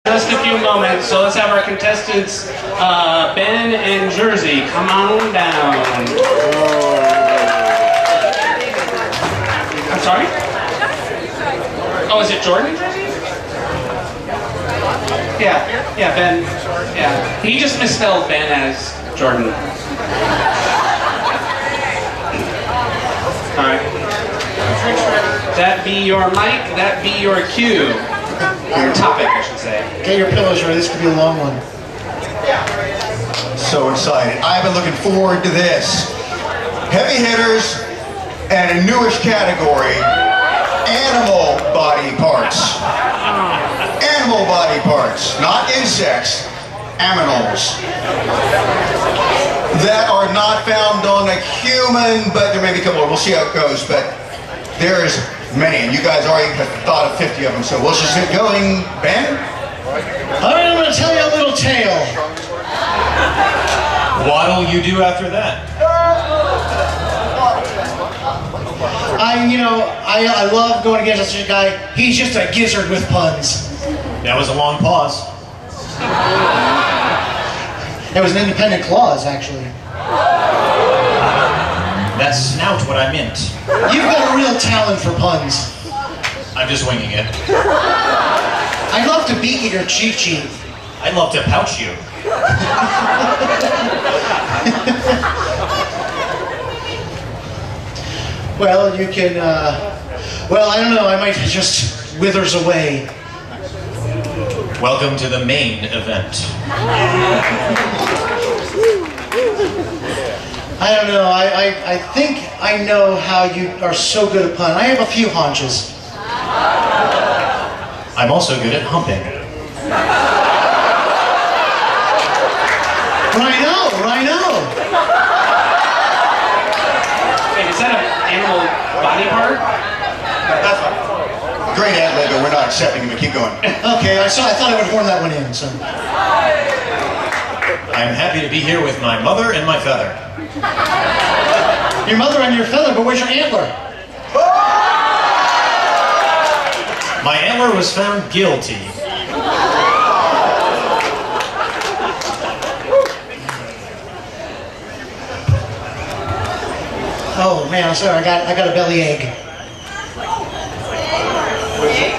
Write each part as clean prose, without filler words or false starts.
Just a few moments, so let's have our contestants, Ben and Jersey, come on down. I'm sorry? Oh, is it Jordan? Yeah, Ben. Yeah, he just misspelled Ben as Jordan. All right. That be your mic, that be your cue. Your topic, I should say. Get your pillows ready, this could be a long one. So excited. I've been looking forward to this. Heavy hitters and a newish category, animal body parts. Animal body parts, not insects, animals. That are not found on a human, but there may be a couple more. We'll see how it goes, but there's many, and you guys already have thought of 50 of them, so we'll just get going. Ben? All right, I'm going to tell you a little tale. What'll you do after that? I love going against this guy. He's just a gizzard with puns. That was a long pause. That was an independent clause, actually. That's not what I meant. You've got a real talent for puns. I'm just winging it. I'd love to beat your cheat sheet. I'd love to pouch you. Well, you can, well, I don't know, I might just withers away. Welcome to the main event. I don't know, I think I know how you are so good at pun. I have a few haunches. I'm also good at humping. Rhino! Wait, is that an animal body part? That's fine. Great ad-lib, but we're not accepting him, but keep going. Okay, I thought I would horn that one in, so. I'm happy to be here with my mother and my feather. Your mother and your feather, but where's your antler? My antler was found guilty. Oh man, I'm sorry, I got a belly egg.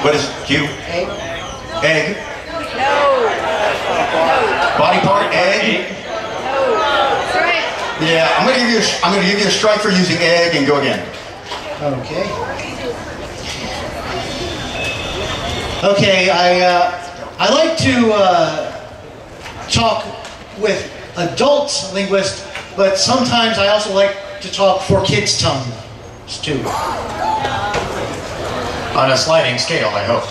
What is Q? Egg? Egg? No. Body part? Egg? No. Yeah, I'm gonna give you a strike for using egg and go again. Okay. Okay, I like to talk with adult linguists, but sometimes I also like to talk for kids' tongues too. On a sliding scale, I hope.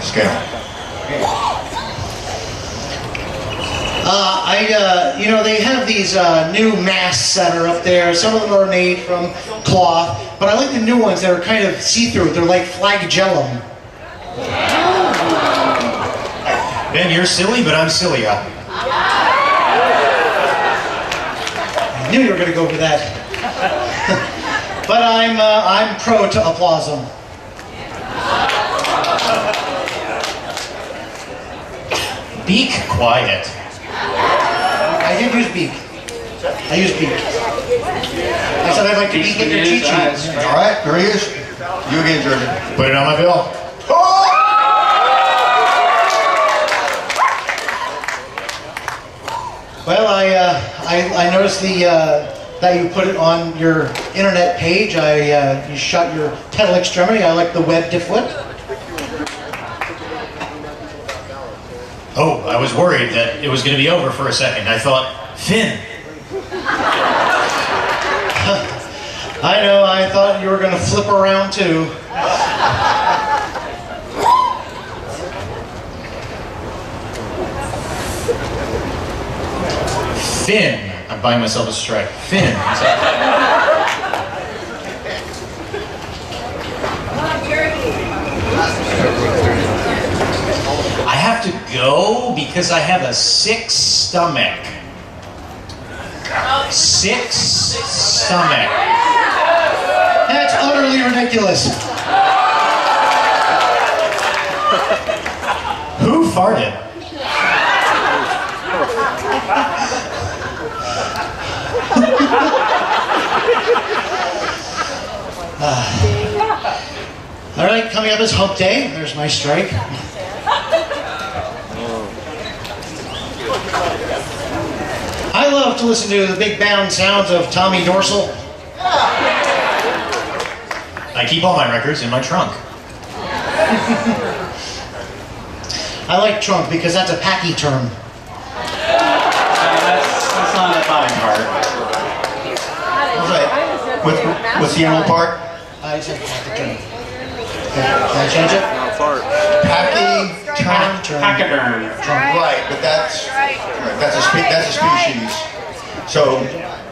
Scale. They have these new masks that are up there. Some of them are made from cloth, but I like the new ones that are kind of see-through. They're like flagellum. Ben, you're silly, but I'm sillier. I knew you were going to go for that. But I'm pro to applausum. Be quiet. I didn't use beak. I used beak. I said I'd like to beak in your cheat sheet. All right, there he is. You again, Georgia. Put it on my bill. Well, I noticed that you put it on your internet page. You shot your pedal extremity. I like the webbed foot. Oh, I was worried that it was going to be over for a second. I thought, Finn. I know, I thought you were going to flip around too. Finn. I'm buying myself a strike. Finn. I have to go because I have a sick stomach. Sick stomach. That's utterly ridiculous. All right, coming up is Hump Day. There's my strike. I love to listen to the big bound sounds of Tommy Dorsal. I keep all my records in my trunk. I like trunk because that's a packy term. That's not a fine part. What's the animal part? I said packy term. Can I change it? Packy term. Pachyderm. Right, but that's a species. So,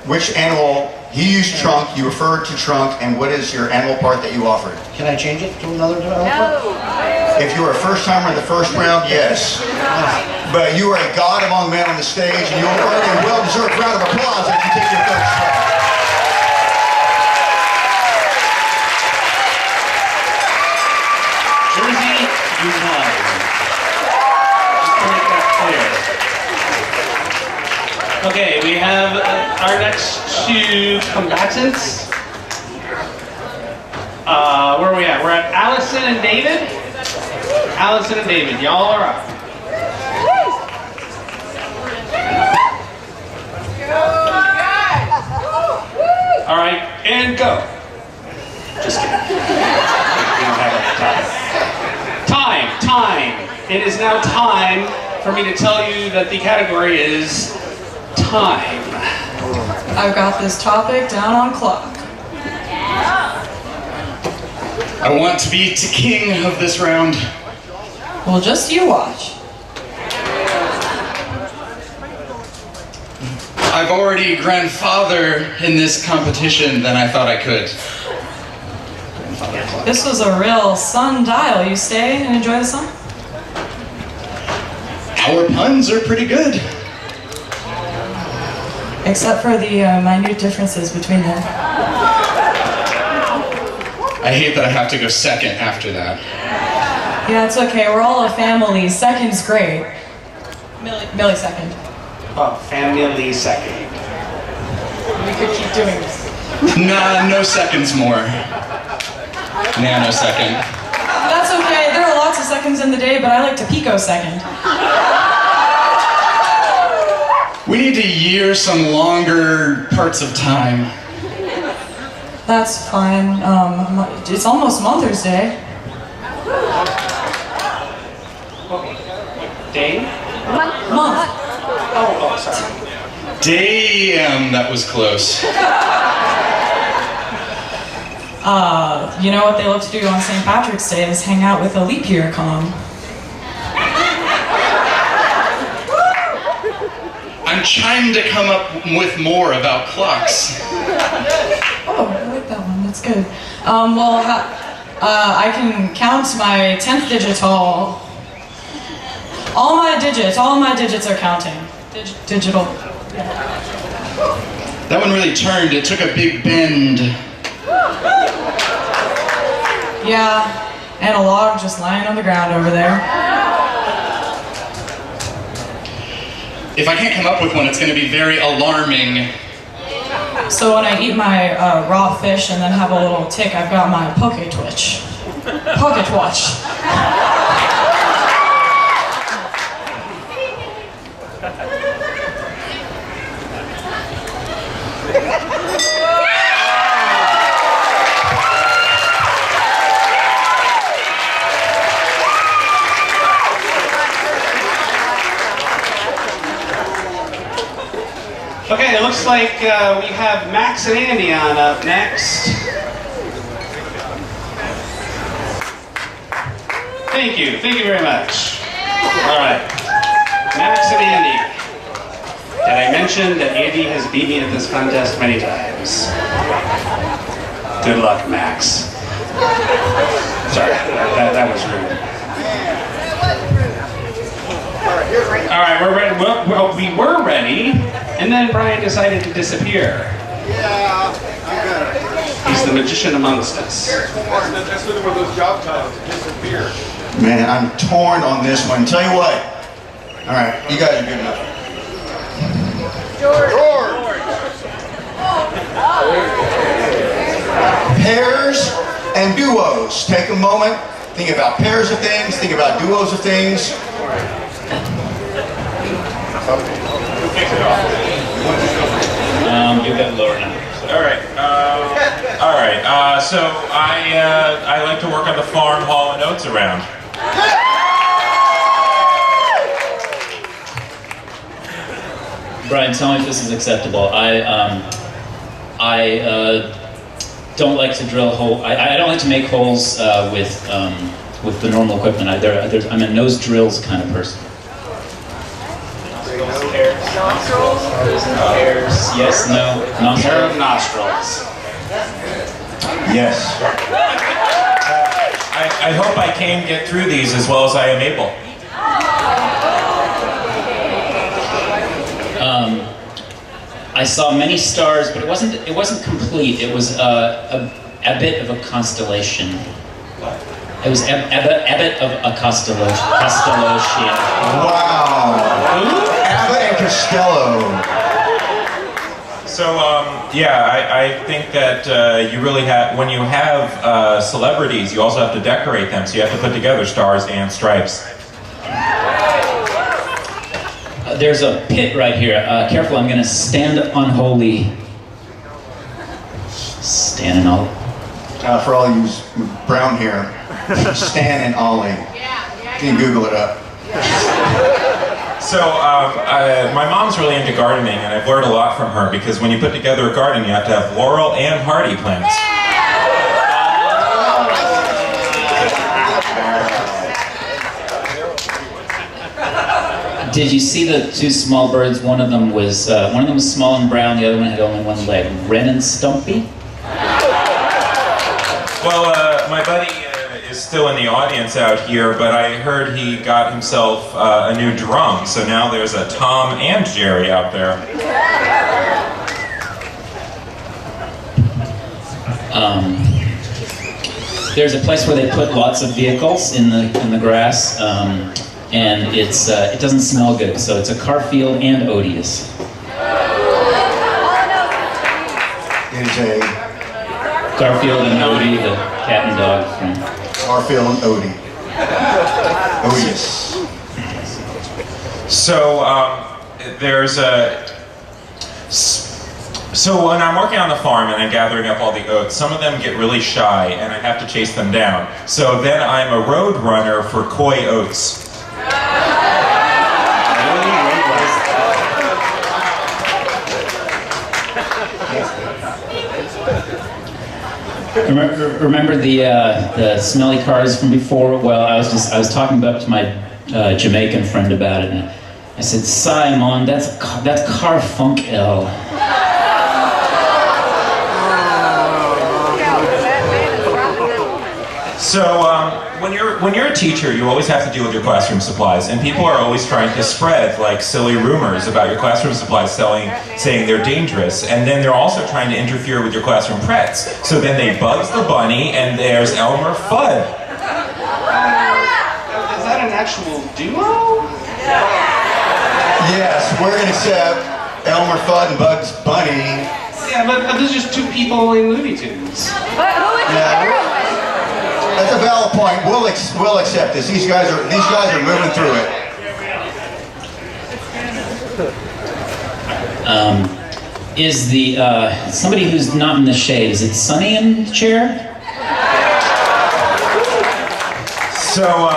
which animal? You used trunk. You referred to trunk, and what is your animal part that you offered? Can I change it to another animal part? If you were a first timer in the first round, yes. But you are a god among men on the stage, and you will earn a well-deserved round of applause as you take your third strike. Jersey, you won. Just to make that clear. Okay, we have our next two combatants. Where are we at? We're at Allison and David. Allison and David, y'all are up. All right, and go. Just kidding. We don't have enough time. Time. It is now time for me to tell you that the category is time. I've got this topic down on clock. I want to be the king of this round. Well, just you watch. I've already grandfather in this competition than I thought I could. This was a real sundial. You stay and enjoy the sun? Our puns are pretty good. Except for the minute differences between them. I hate that I have to go second after that. Yeah, it's okay. We're all a family. Second's great. Millisecond. Oh, family second. We could keep doing this. Nah, no seconds more. Nanosecond. That's okay. There are lots of seconds in the day, but I like to picosecond. We need to year some longer parts of time. That's fine. It's almost Mother's Day. Dave? Month. Oh, sorry. Damn, that was close. You know what they love to do on St. Patrick's Day is hang out with a leap year con. I'm trying to come up with more about clocks. Oh, I like that one. That's good. I can count my 10th digit tall. All my digits are counting. Digital. That one really turned. It took a big bend. Yeah, and a log just lying on the ground over there. If I can't come up with one, it's going to be very alarming. So when I eat my raw fish and then have a little tick, I've got my poke twitch. Poke watch. Okay, it looks like we have Max and Andy on up next. Thank you very much. All right, Max and Andy. Did I mention that Andy has beat me at this contest many times? Good luck, Max. Sorry, that was rude. All right, we're ready. Well, we were ready, and then Brian decided to disappear. Yeah, I got it. He's the magician amongst us. That's one of those job titles, disappear. Man, I'm torn on this one. Tell you what. All right, you guys are good enough. George! pairs and duos. Take a moment, think about pairs of things, think about duos of things. You got lower numbers. All right. So I like to work on the farm hauling oats around. Brian, tell me if this is acceptable. I don't like to drill hole. I don't like to make holes with the normal equipment. I'm a nose drills kind of person. Hairs, yes, no, Pair of nostrils. Yes. I hope I can get through these as well as I am able. I saw many stars, but it wasn't complete. It was a bit of a constellation. It was a bit of a constellation. Wow. Abbott and Costello. So yeah, I think that you really have, when you have celebrities, you also have to decorate them. So you have to put together stars and stripes. There's a pit right here. Careful, I'm going to stand unholy. Stan and Ollie. For all you brown hair, Stan and Ollie. You can Google it up. So my mom's really into gardening, and I've learned a lot from her, because when you put together a garden, you have to have laurel and hardy plants. Did you see the two small birds? One of them was small and brown. The other one had only one leg. Wren and Stumpy. Well, my buddy is still in the audience out here, but I heard he got himself a new drum, so now there's a Tom and Jerry out there. There's a place where they put lots of vehicles in the grass, and it doesn't smell good, so it's a car field and odious. It is a Garfield and Odie, the cat and dog from Garfield and Odie. Odious. So there's a... So when I'm working on the farm and I'm gathering up all the oats, some of them get really shy and I have to chase them down. So then I'm a road runner for coy oats. Remember the smelly cars from before? Well, I was talking up to my Jamaican friend about it, and I said, "Simon, that's car funk L." So when you're a teacher, you always have to deal with your classroom supplies, and people are always trying to spread like silly rumors about your classroom supplies, saying they're dangerous, and then they're also trying to interfere with your classroom pets. So then they Bugs the Bunny, and there's Elmer Fudd. Is that an actual duo? Yes, we're going to set Elmer Fudd and Bugs Bunny. Yeah, but those are just two people in Looney Tunes. Yeah, that's a valid point. We'll accept this. These guys are moving through it. Is the somebody who's not in the shade? Is it Sunny in the chair? So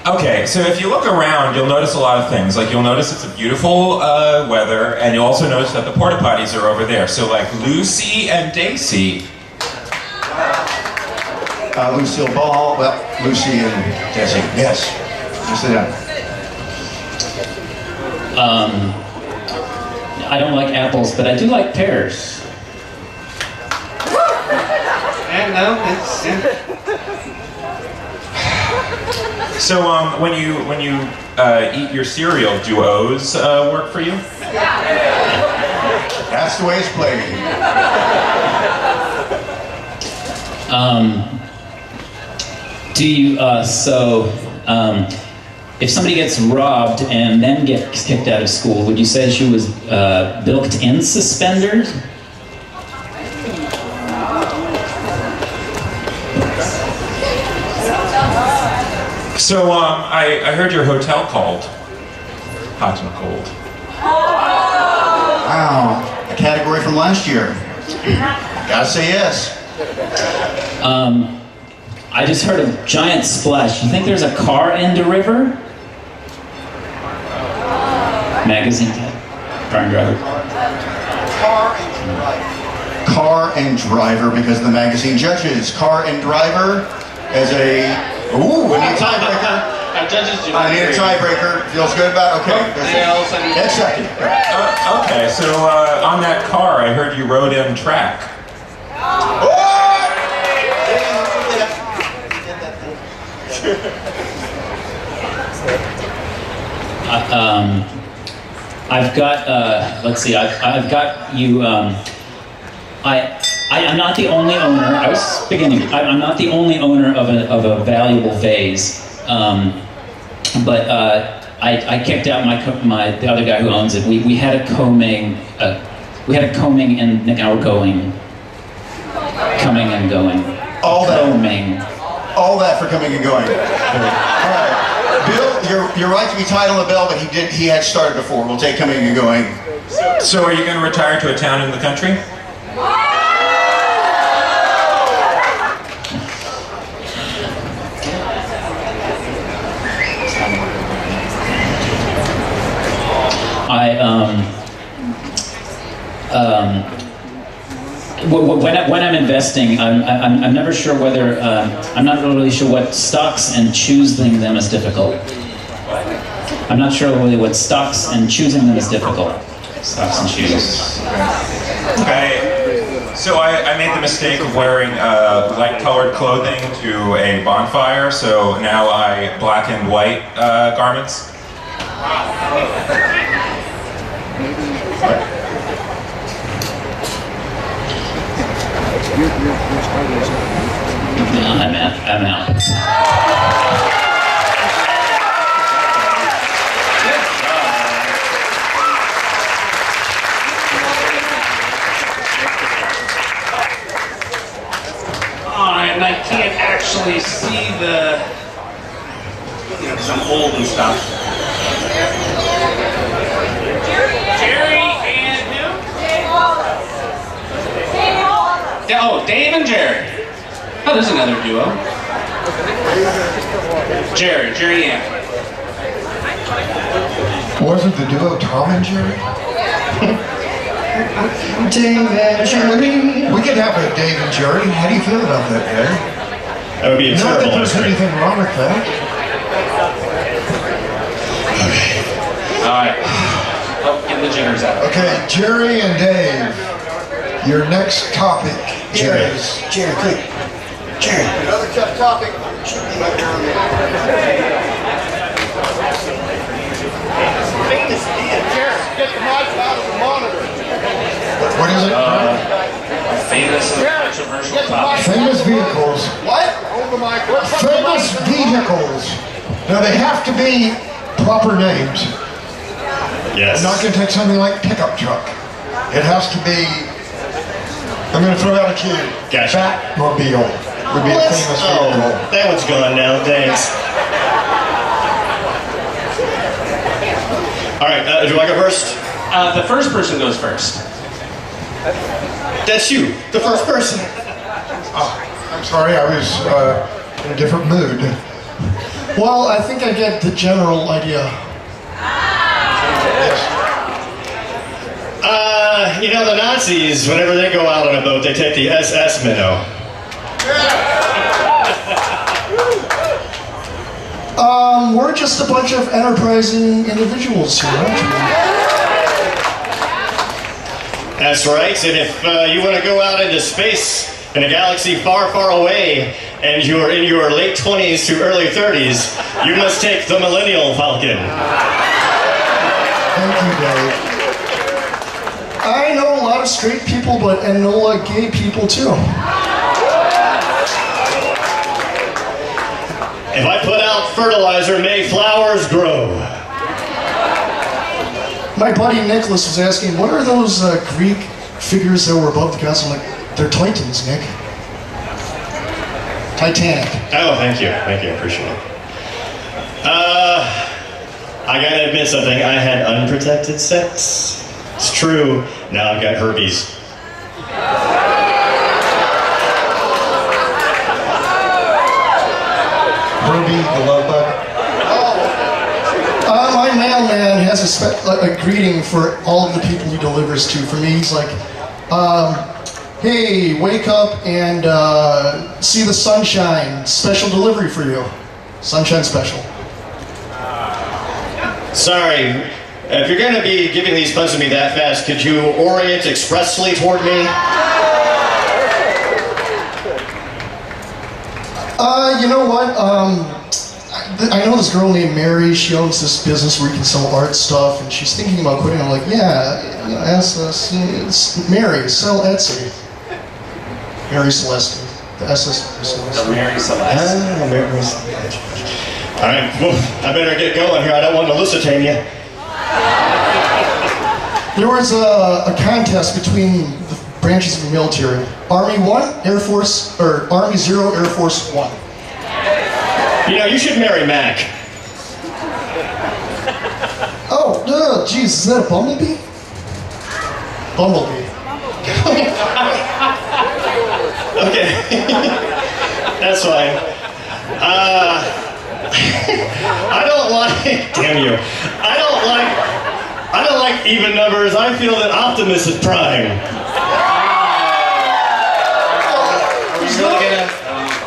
okay, so if you look around, you'll notice a lot of things. Like, you'll notice it's a beautiful weather, and you'll also notice that the porta potties are over there. So like Lucy and Daisy. Lucille Ball, well, Lucy and Desi. Yes. Just sit down. I don't like apples, but I do like pears. And no, it's... So when you eat your cereal, do O's work for you? That's the way it's played. Do you, if somebody gets robbed and then gets kicked out of school, would you say she was bilked in suspenders? So, I heard your hotel called Hot and Cold. Wow, a category from last year. Gotta say yes. I just heard a giant splash. You think there's a car in the river? Magazine type. Car and driver. Car and driver, because the magazine judges car and driver as a... Ooh, I need a tiebreaker. Judges do I need a tiebreaker. Feels good about okay. Next second. Okay, so on that car, I heard you rode in track. I've got, let's see, I've got you, I'm not the only owner, I was beginning, I'm not the only owner of a valuable vase, but I kicked out the other guy who owns it. We had a combing and outgoing, coming and going. All that. Combing. All that for coming and going. All right. Bill, you're right to be tied on the bell, but he had started before. We'll take coming and going. So are you going to retire to a town in the country? When I'm investing, I'm never sure whether, I'm not really sure what stocks and choosing them is difficult. I'm not sure really what stocks and choosing them is difficult. Stocks and shoes. So I made the mistake of wearing light-colored clothing to a bonfire, so now I black and white garments. No, I'm out. And I can't actually see the, because I'm old and stuff. Jerry and who? Oh, Dave and Jerry. Oh, there's another duo. Jerry and. Wasn't the duo Tom and Jerry? Dave and Jerry. We could have a Dave and Jerry. How do you feel about that, Dave? That would be a Not terrible that there's anything wrong with that. All right. Oh, get the jitters out. Okay, Jerry and Dave, your next topic Jerry, is... quick. Jerry. Another tough topic. Famous Ian. Jerry, get the mic out of the monitor. What is it? Famous and controversial topic. Famous vehicles. What? Hold the mic. Famous vehicles. Now they have to be proper names. Yes. I'm not going to take something like pickup truck. It has to be... I'm going to throw out a cue. Gotcha. Batmobile would be a famous vehicle. That one's gone now, thanks. All right, do I go first? The first person goes first. That's you, the first person. I'm sorry, I was in a different mood. Well, I think I get the general idea. Yes. You know, the Nazis, whenever they go out on a boat, they take the SS minnow. We're just a bunch of enterprising individuals here, aren't we? That's right, and if you want to go out into space in a galaxy far, far away, and you're in your late 20s to early 30s, you must take the Millennial Falcon. Thank you, Dave. I know a lot of straight people, and know a lot of gay people too. If I put out fertilizer, may flowers grow. My buddy Nicholas was asking, what are those Greek figures that were above the gods? I'm like, they're Titans, Nick. Titanic. Oh, thank you, I appreciate it. I gotta admit something. I had unprotected sex. It's true. Now I've got herpes. Herbie, the love bug. My mailman has a greeting for all of the people he delivers to. For me, he's like, hey, wake up and see the sunshine. Special delivery for you. Sunshine special. Sorry, if you're gonna be giving these puns to me that fast, could you orient expressly toward me? You know what? I know this girl named Mary. She owns this business where you can sell art stuff, and she's thinking about quitting. I'm like, yeah, you know, it's Mary, sell Etsy. Mary Celeste. The SS. The Mary Celeste. Mary Celeste. All right, well, I better get going here. I don't want to elucidate you. There was a contest between the branches of the military. Army 1, Air Force, or Army 0, Air Force 1. You know, you should marry Mac. Oh, jeez, is that a bumblebee? Bumblebee. Okay. That's fine. I don't like, damn you. I don't like even numbers. I feel that Optimus is prime.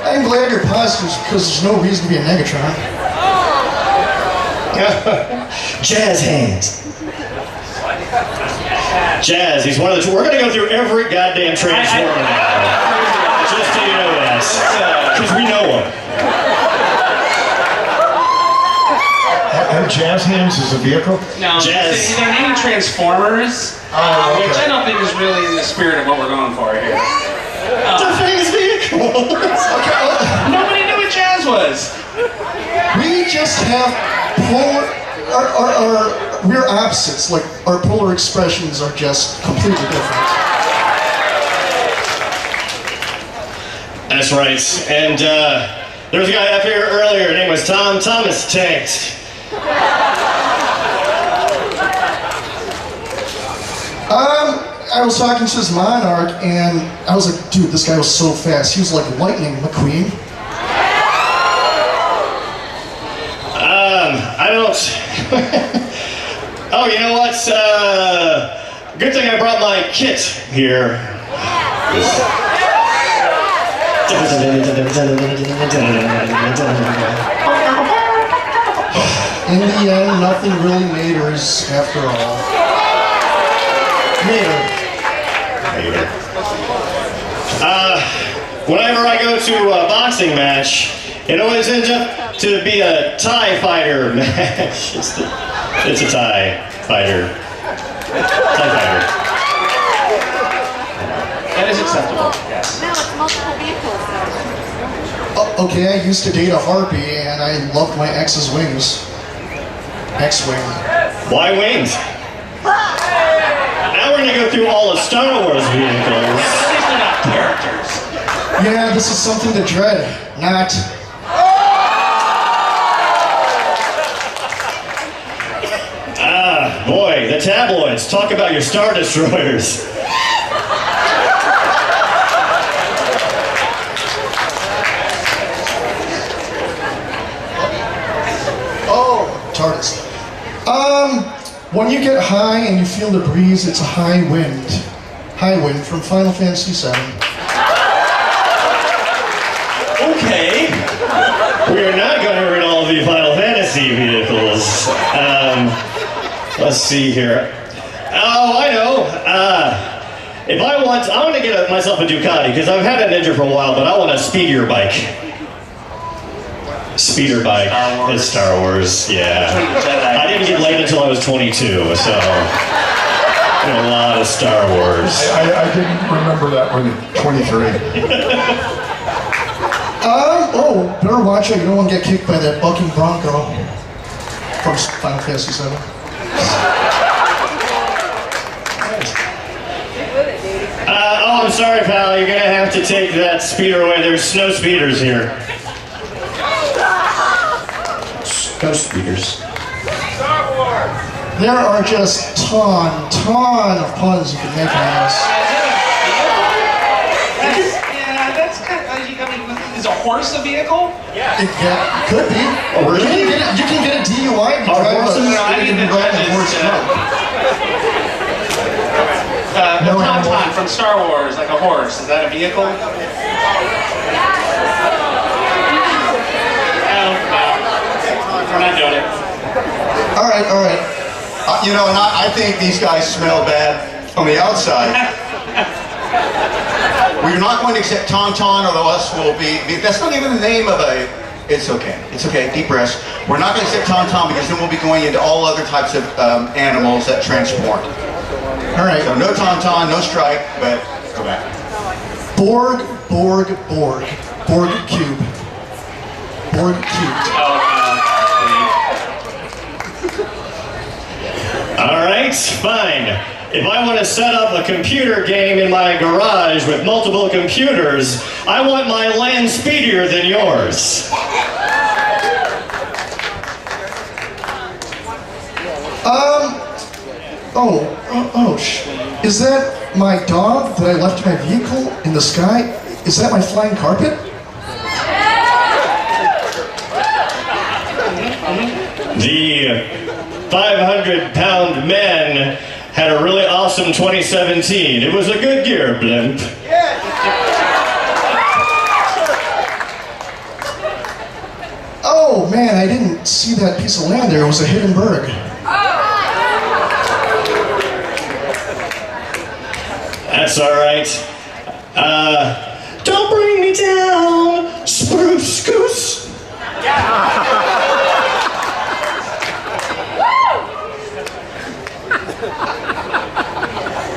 I'm glad you're positive because there's no reason to be a Negatron. Jazz hands. Jazz, he's one of the two. We're going to go through every goddamn Transformer now. Just so you know that. Because we know him. And Jazz Hands is a vehicle? No, Jazz. they're naming Transformers, which I don't think is really in the spirit of what we're going for here. The famous vehicle. Nobody knew what Jazz was. We just have we're opposites. Like, our polar expressions are just completely different. That's right. And there was a guy up here earlier. His name was Tom Thomas Tanks. I was talking to this monarch, and I was like, dude, this guy was so fast. He was like Lightning McQueen. I don't... Oh, you know what? Good thing I brought my kit here. In the end, nothing really matters after all. Whenever I go to a boxing match, it always ends up to be a TIE fighter match. It's a TIE fighter. TIE fighter. That is acceptable, yes. No, it's multiple vehicles. Okay, I used to date a harpy, and I loved my ex's wings. X-wing. Why wings? Now we're going to go through all of Star Wars vehicles. These are not characters. Yeah, this is something to dread, not... Ah, boy, the tabloids. Talk about your Star Destroyers. Oh, TARDIS. When you get high and you feel the breeze, it's a high wind. High wind from Final Fantasy VII. Okay. We are not going to read all the Final Fantasy vehicles. Let's see here. Oh, I know. If I want to get myself a Ducati, because I've had a Ninja for a while, but I want a speeder bike. Speeder bike. It's Star Wars, yeah. I didn't get laid until I was 22, so a lot of Star Wars. I didn't remember that one at 23. Oh, better watch out. You don't want to get kicked by that bucking bronco from Final Fantasy VII. Oh, I'm sorry, pal. You're going to have to take that speeder away. There's no speeders here. No speeders. There are just ton of puns you can make on this. Yeah, that's kind of, is a horse a vehicle? It could be. Oh, really? You can get a DUI if you drive I need the judges the tauntaun from Star Wars, like a horse. Is that a vehicle? No. We're not doing it. All right. You know, and I think these guys smell bad on the outside. We're not going to accept tauntaun, although us will be. That's not even the name of a. It's okay. Deep breaths. We're not going to accept tauntaun because then we'll be going into all other types of animals that transport. All right. So no tauntaun, no strike, but go back. Borg cube. Borg cubed. All right, fine. If I want to set up a computer game in my garage with multiple computers, I want my land speedier than yours. Is that my dog that I left in my vehicle in the sky? Is that my flying carpet? The 500-pound men had a really awesome 2017. It was a good year, Blimp. Oh man, I didn't see that piece of land there. It was a hidden berg. That's all right. Don't bring me down, spruce goose.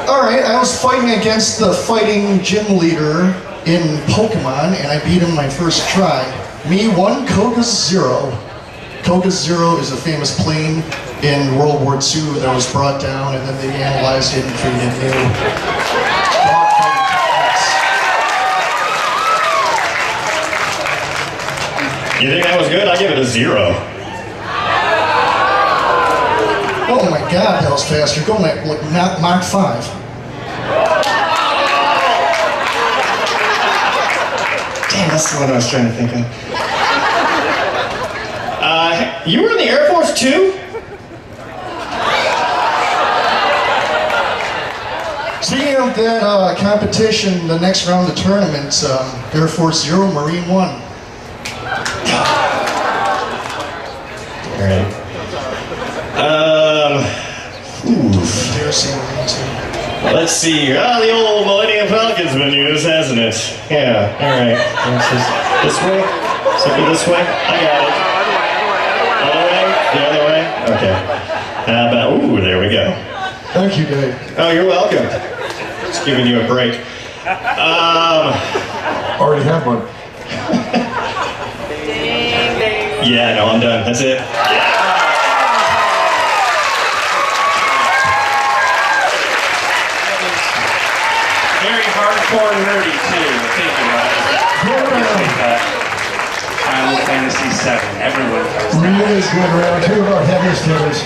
Alright, I was fighting against the fighting gym leader in Pokemon, and I beat him my first try. Me 1, Koga's 0. Koga's 0 is a famous plane in World War II that was brought down, and then they analyzed it and created new dogfighting techniques. You think that was good? I give it a 0. Oh my god, that was fast. You're going at like Mach 5. Damn, that's the one I was trying to think of. You were in the Air Force too? Speaking of that competition, the next round of tournaments, Air Force 0, Marine 1. Alright. Let's see. The old Millennium Falcon's been used, hasn't it? Yeah, alright. This way? Something this way? I got it. Other way? The other way? Okay. How about, ooh, there we go. Thank you, Dave. Oh, you're welcome. Just giving you a break. Already have one. Yeah, no, I'm done. That's it. Very hardcore nerdy too. Thank you, Ryan. Final Fantasy VII. Everyone knows that. Really good round 2 of our heaviest hitters.